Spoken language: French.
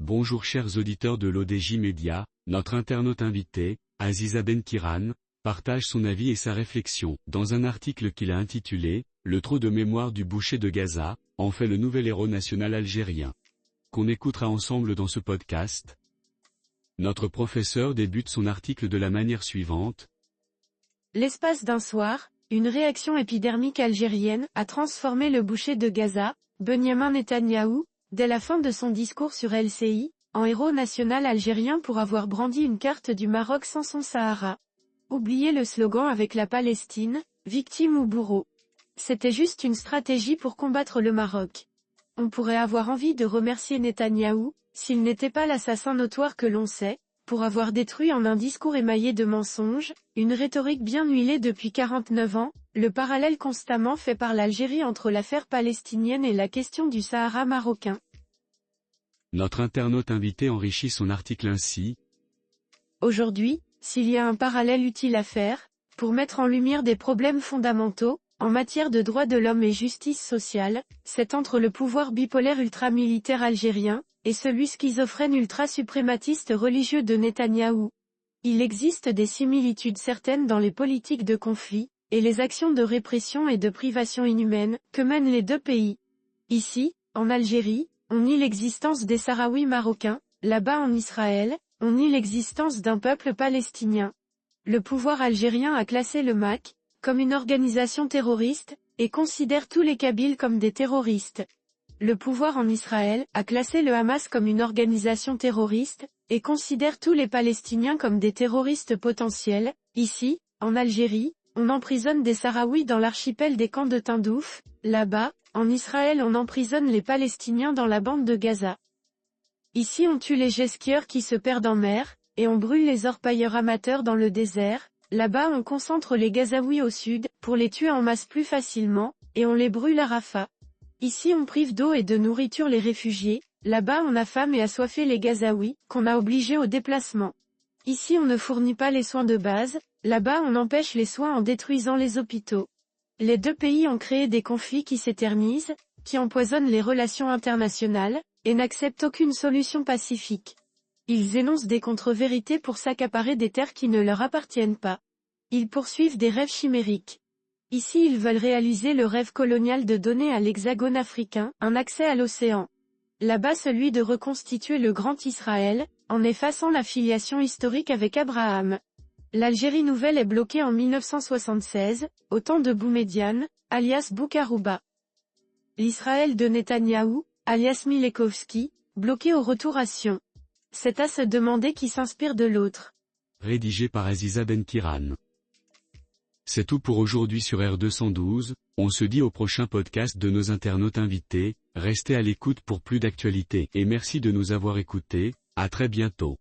Bonjour chers auditeurs de l'ODJ Média, notre internaute invité, Aziza Benkiran, partage son avis et sa réflexion, dans un article qu'il a intitulé « Le trou de mémoire du boucher de Gaza, en fait le nouvel héros national algérien », qu'on écoutera ensemble dans ce podcast. Notre professeur débute son article de la manière suivante. L'espace d'un soir, une réaction épidermique algérienne a transformé le boucher de Gaza, Benyamin Netanyahou, dès la fin de son discours sur LCI, en héros national algérien pour avoir brandi une carte du Maroc sans son Sahara. Oubliez le slogan avec la Palestine, victime ou bourreau. C'était juste une stratégie pour combattre le Maroc. On pourrait avoir envie de remercier Netanyahou, s'il n'était pas l'assassin notoire que l'on sait, pour avoir détruit en un discours émaillé de mensonges, une rhétorique bien huilée depuis 49 ans, le parallèle constamment fait par l'Algérie entre l'affaire palestinienne et la question du Sahara marocain. Notre internaute invité enrichit son article ainsi. Aujourd'hui, s'il y a un parallèle utile à faire, pour mettre en lumière des problèmes fondamentaux, en matière de droits de l'homme et justice sociale, c'est entre le pouvoir bipolaire ultramilitaire algérien, et celui schizophrène ultra-suprématiste religieux de Netanyahou. Il existe des similitudes certaines dans les politiques de conflit, et les actions de répression et de privation inhumaine, que mènent les deux pays. Ici, en Algérie, on nie l'existence des Sahraouis marocains, là-bas en Israël, on nie l'existence d'un peuple palestinien. Le pouvoir algérien a classé le MAC, comme une organisation terroriste, et considère tous les Kabyles comme des terroristes. Le pouvoir en Israël a classé le Hamas comme une organisation terroriste, et considère tous les Palestiniens comme des terroristes potentiels. Ici, en Algérie, on emprisonne des Sahraouis dans l'archipel des camps de Tindouf, là-bas, en Israël on emprisonne les Palestiniens dans la bande de Gaza. Ici on tue les jet-skieurs qui se perdent en mer, et on brûle les orpailleurs amateurs dans le désert, là-bas on concentre les Gazaouis au sud, pour les tuer en masse plus facilement, et on les brûle à Rafah. Ici on prive d'eau et de nourriture les réfugiés, là-bas on affame et assoiffé les Gazaouis, qu'on a obligés au déplacement. Ici on ne fournit pas les soins de base, là-bas on empêche les soins en détruisant les hôpitaux. Les deux pays ont créé des conflits qui s'éternisent, qui empoisonnent les relations internationales, et n'acceptent aucune solution pacifique. Ils énoncent des contre-vérités pour s'accaparer des terres qui ne leur appartiennent pas. Ils poursuivent des rêves chimériques. Ici ils veulent réaliser le rêve colonial de donner à l'Hexagone africain un accès à l'océan. Là-bas celui de reconstituer le Grand Israël, en effaçant la filiation historique avec Abraham. L'Algérie nouvelle est bloquée en 1976, au temps de Boumediane, alias Boukarouba. L'Israël de Netanyahou, alias Milekovski, bloqué au retour à Sion. C'est à se demander qui s'inspire de l'autre. Rédigé par Aziza Benkiran. C'est tout pour aujourd'hui sur R212, on se dit au prochain podcast de nos internautes invités, restez à l'écoute pour plus d'actualités et merci de nous avoir écoutés, à très bientôt.